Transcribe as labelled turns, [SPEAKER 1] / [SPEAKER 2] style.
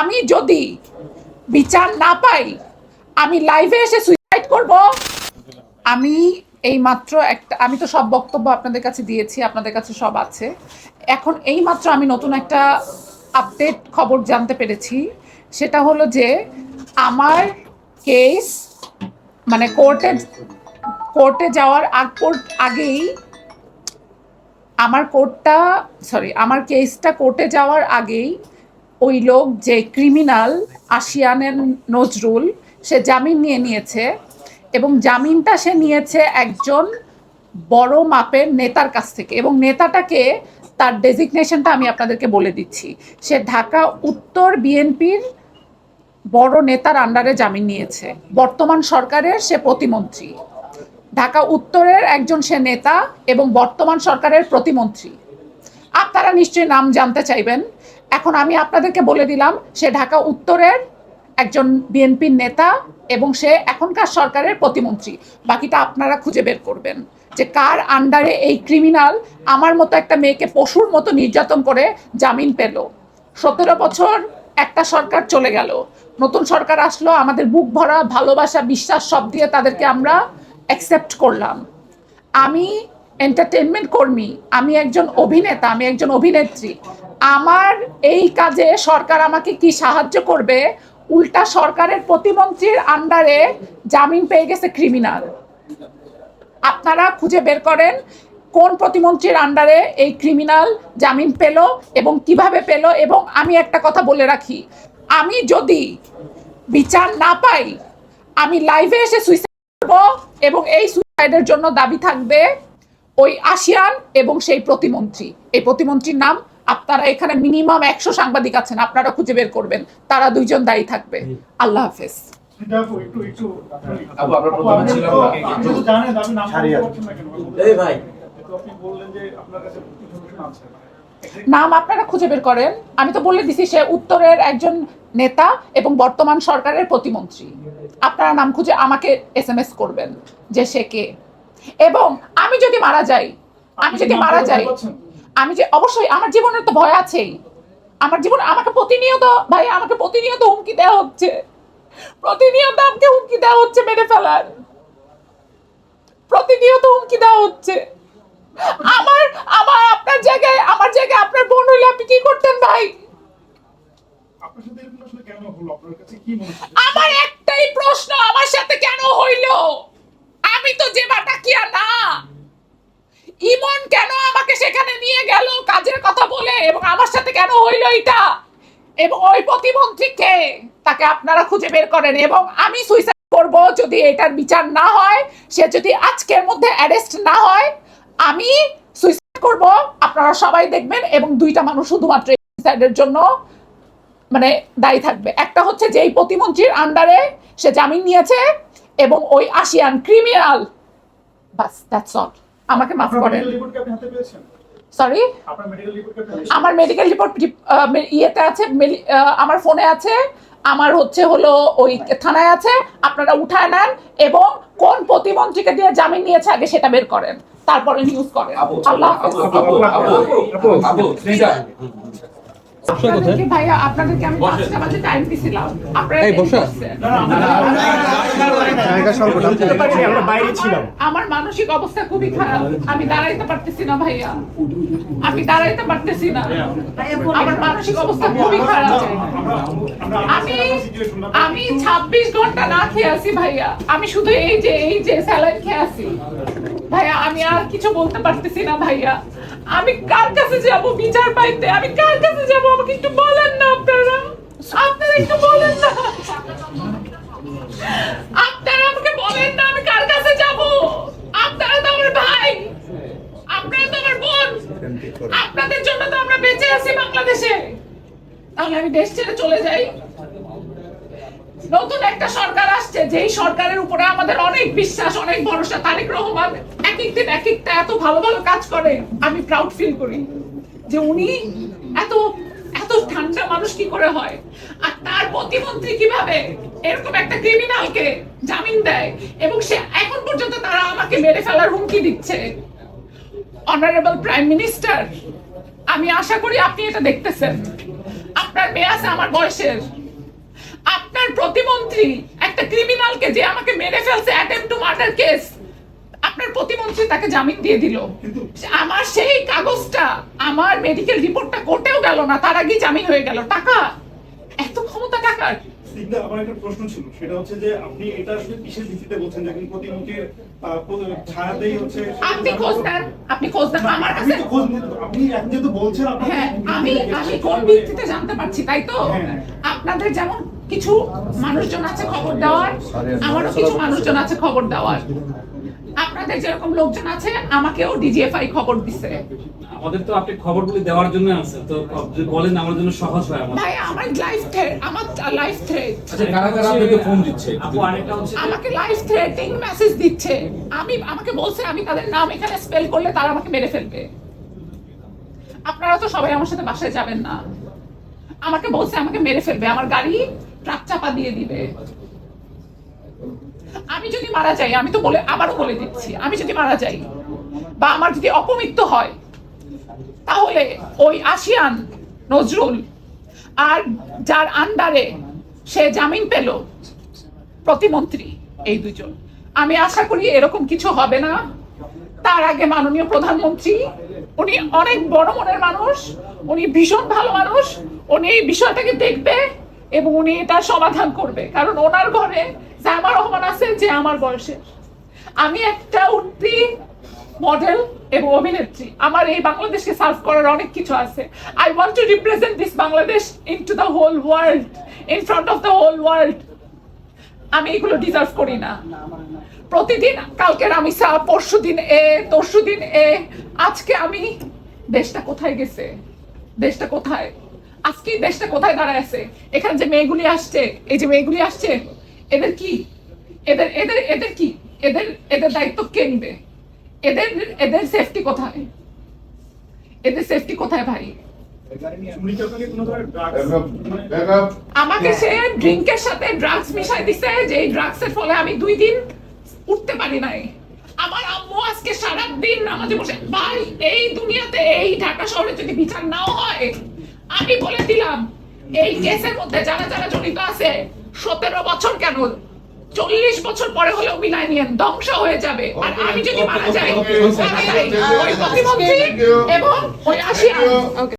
[SPEAKER 1] আমি যদি বিচার না পাই আমি লাইভে এসে সুইসাইড করব। আমি এই মাত্র আমি তো সব বক্তব্য আপনাদের কাছে দিয়েছি, আপনাদের কাছে সব আছে। এখন এই মাত্র আমি নতুন একটা আপডেট খবর জানতে পেরেছি। সেটা হলো যে আমার কেস মানে কোর্টে যাওয়ার আগেই আমার কেসটা কোর্টে যাওয়ার আগেই ওই লোক যে ক্রিমিনাল আশিয়ানের নজরুল, সে জামিন নিয়েছে এবং জামিনটা সে নিয়েছে একজন বড় মাপের নেতার কাছ থেকে। এবং নেতাটাকে, তার ডেজিগনেশনটা আমি আপনাদেরকে বলে দিচ্ছি। সে ঢাকা উত্তর বিএনপির বড় নেতার আন্ডারে জামিন নিয়েছে। বর্তমান সরকারের সে প্রতিমন্ত্রী, ঢাকা উত্তরের একজন সে নেতা এবং বর্তমান সরকারের প্রতিমন্ত্রী। আপনারা নিশ্চয়ই নাম জানতে চাইবেন। এখন আমি আপনাদেরকে বলে দিলাম, সে ঢাকা উত্তরের একজন বিএনপির নেতা এবং সে এখনকার সরকারের প্রতিমন্ত্রী। বাকিটা আপনারা খুঁজে বের করবেন যে কার আন্ডারে এই ক্রিমিনাল আমার মতো একটা মেয়েকে পশুর মতো নির্যাতন করে জামিন পেল। 17 বছর একটা সরকার চলে গেল, নতুন সরকার আসলো, আমাদের বুক ভরা ভালোবাসা বিশ্বাস সব দিয়ে তাদেরকে আমরা অ্যাকসেপ্ট করলাম। আমি এন্টারটেনমেন্ট কর্মী, আমি একজন অভিনেতা, আমি একজন অভিনেত্রী। আমার এই কাজে সরকার আমাকে কি সাহায্য করবে? উল্টা সরকারের প্রতিমন্ত্রীর আন্ডারে জামিন পেয়ে গেছে ক্রিমিনাল। আপনারা খুঁজে বের করেন কোন প্রতিমন্ত্রীর আন্ডারে এই ক্রিমিনাল জামিন পেল এবং কিভাবে পেল। এবং আমি একটা কথা বলে রাখি, আমি যদি বিচার না পাই আমি লাইভে এসে সুইসাইড করব এবং এই সুইসাইডের জন্য দাবি থাকবে ওই আশিয়ান এবং সেই প্রতিমন্ত্রী। এই প্রতিমন্ত্রীর নাম আপনারা এখানে মিনিমাম 100 সাংবাদিক আছেন, আপনারা খুঁজে বের করবেন, তারা দুইজন দায়ী থাকবে। আল্লাহ হাফেজ। নাম আপনারা খুঁজে বের করেন। আমি তো বলে দিছি সে উত্তরের একজন নেতা এবং বর্তমান সরকারের প্রতিমন্ত্রী। আপনারা নাম খুঁজে আমাকে SMS করবেন যে সে কে। এবং আমি যদি মারা যাই আমি যে অবশ্যই আমার জীবনের তো ভয় আছেই। আমার জীবন আমাকে প্রতিনিয়ত হুমকি দেওয়া হচ্ছে, প্রতিনিয়ত আমাকে হুমকি দেওয়া হচ্ছে মেরে ফেলার, প্রতিনিয়ত হুমকি দেওয়া হচ্ছে। আপনার জায়গায় আপনার বোন হইলে আপনি কি করতেন ভাই? আমার একটাই প্রশ্ন, আমার সাথে কেন হইলো? আমি তো যে বাটাকিয়া না। ইমন কেন আমাকে সেখানে নিয়ে গেল কাজের কথা বলে এবং আমার সাথে কেন হইলো এটা? এবং ওই প্রতিমন্ত্রীকে, তাকে আপনারা খুঁজে বের করেন। এবং আমি সুইসাইড করব যদি এটার বিচার না হয়, সে যদি আজকের মধ্যে অ্যারেস্ট না হয়, আমি সুইসাইড করব। আপনারা সবাই দেখবেন এবং দুইটা মানুষ শুধুমাত্র সুইসাইডের জন্য মানে দায়ী থাকবে। একটা হচ্ছে যে এই প্রতিমন্ত্রীর আন্ডারে সে জামিন নিয়েছে এবং ওই আশিয়ান ক্রিমিনাল। বাস, দ্যাটস অল। আমাকে মাফ করেন। সরি, আমার মেডিকেল রিপোর্ট ইয়েতে আছে, আমার ফোনে আছে, আমার হলো ওই থানায় আছে। আপনারা উঠায় নেন এবং কোন প্রতিমন্ত্রীকে দিয়ে জামিন নিয়েছে আগে সেটা বের করেন, তারপরে নিউজ করেন। আল্লাহ ভাইয়া, আপনাদেরকে আমি 5টা বাজে টাইম দিছিলাম, আমার মানসিক অবস্থা খুবই খারাপ। আমি দাঁড়াইতে পারতেছি না ভাইয়া, আমি দাঁড়াইতে পারতেছি না। আমার মানসিক অবস্থা খুবই খারাপ। আমি 26 ঘন্টা না খেয়ে আছি ভাইয়া। আমি শুধু এই যে স্যালাইন খেয়ে আছি ভাইয়া। আমি আর কিছু বলতে পারতেছি না ভাইয়া। আমি কার কাছে যাব বিচার পাইতে? আমি কার কাছে যাব? আমাকে একটু বলেন না আপনারা একটু বলেন না। আপনারা আমাকে বলেন না আমি কার কাছে যাব? আপনারা তো আমার ভাই, আপনারা তো আমার বোন, আপনাদের জন্য তো আমরা বেঁচে আছি বাংলাদেশে। তাহলে আমি দেশ ছেড়ে চলে যাই? নতুন একটা সরকার আসছে, যেই সরকারের উপরে আমাদের অনেক বিশ্বাস, অনেক ভরসা। তারেক রহমান এক একটা এত ভালো কাজ করে। আমি প্রাউড ফিল করি যে উনি এত ঠান্ডা মানুষ কি করে হয়। আর তার প্রতিমন্ত্রী কিভাবে এরকম একটা ক্রিমিনালকে জামিন দেয় এবং সে এখন পর্যন্ত তারা আমাকে মেরে ফেলার হুমকি দিচ্ছে। অনারেবল প্রাইম মিনিস্টার, আমি আশা করি আপনি এটা দেখতেছেন। আপনার মেয়ে আছে আমার বয়সের, আপনার প্রতিমন্ত্রী একটা ক্রিমিনালকে যে আমাকে মেরে ফেলছে, অ্যাটেম্পট টু মার্ডার কেস, আপনার প্রতিমন্ত্রী তাকে জামিন দিয়ে দিল। আমার সেই কাগজটা, আমার মেডিকেল রিপোর্টটা কোর্টেও গেল না, তার আগেই জামিন হয়ে গেল। টাকা, এত ক্ষমতা টাকার।
[SPEAKER 2] আমার একটা প্রশ্ন ছিল, সেটা হচ্ছে যে আপনি এটা আসলে কিসের ভিত্তিতে বলছেন যে প্রতিমন্ত্রীর ছায়াতেই হচ্ছে?
[SPEAKER 1] আপনি খোঁজ দেন, আপনি খোঁজ দেন আমার কাছে।
[SPEAKER 2] আপনি এখন যেহেতু বলছেন,
[SPEAKER 1] হ্যাঁ, আমি কোন ভিত্তিতে জানতে পারছি, তাই তো? আপনাদের যেমন কিছু মানুষজন আছে খবর দেওয়ার, আমারও কিছু মানুষজন আছে খবর দেওয়ার। আপনাদের যেরকম লোকজন আছে, আমাকেও ডিজিএফআই খবর দিছে।
[SPEAKER 3] আমাদের তো আপনি খবরগুলি দেওয়ার জন্য আছে, তো যদি বলেন আমার জন্য সহজ হয়।
[SPEAKER 1] ভাই আমার লাইফ থ্রেট, আমার লাইফ থ্রেট।
[SPEAKER 3] আচ্ছা, কারা কারা আপনাকে ফোন দিচ্ছে? আপু আরেকটা হচ্ছে
[SPEAKER 1] আমাকে লাইফ থ্রেটিং মেসেজ দিচ্ছে। আমাকে বলছে আমি তাদের নাম এখানে স্পেল করলে তারা আমাকে মেরে ফেলবে। আপনারা তো সবাই আমার সাথে বাসায় যাবেন না। আমাকে বলছে আমাকে মেরে ফেলবে, আমার গাড়ি ট্রাক চাপা দিয়ে দিবে। আমি যদি মারা যাই, আমি তো আবারও বলে দিচ্ছি, আমি যদি মারা যাই বা আমার যদি অপমৃত্যু হয়, তাহলে ওই আশিয়ান নজরুল আর যার আন্ডারে সে জামিন পেল প্রতিমন্ত্রী, এই দুজন, আমি আশা করি এরকম কিছু হবে না। তার আগে মাননীয় প্রধানমন্ত্রী, উনি অনেক বড় মনের মানুষ, উনি ভীষণ ভালো মানুষ, উনি এই বিষয়টাকে দেখবে এবং উনি এটার সমাধান করবে। কারণ ওনার ঘরে জায়মা রহমান আছে যে আমার বয়সে। আমি একটা উঠতি মডেল এবং অভিনেত্রী, আমার এই বাংলাদেশকে সার্ভ করার অনেক কিছু আছে। I want to represent this Bangladesh into the whole world, in front of the whole world. আমি এগুলো ডিজার্ভ করি না। প্রতিদিন কালকে রামিসা, পরশুদিন তরশুদিন আজকে আমি, দেশটা কোথায় গেছে? দেশটা কোথায়? আজকে দেশটা কোথায় দাঁড়ায় আছে? এখানে যে মেয়েগুলি আসছে, এই যে মেয়েগুলি আসছে, এদের কি, এদের কি, এদের দায়িত্ব কে নিবে? এদের সেফটি কোথায়? এদের সেফটি কোথায় ভাই? আমাকে সে ড্রিঙ্কের সাথে ড্রাগস মিশাই দিছে, যে ড্রাগসের ফলে আমি 2 দিন উঠতে পারি নাই। আমার আম্মু আজকে সারা দিন নামাজে বসে। ভাই, এই দুনিয়াতে, এই ঢাকা শহরে যদি বিচার নাও হয়, আমি বলে দিলাম এই কেসের মধ্যে যারা যারা জড়িত আছে, 17 বছর কেন 40 বছর পরে হলেও মিলাই নিয়ে ধ্বংস হয়ে যাবে। আর আমি যদি মারা যাই, ওই প্রতিমন্ত্রী এবং ওই আশিয়ান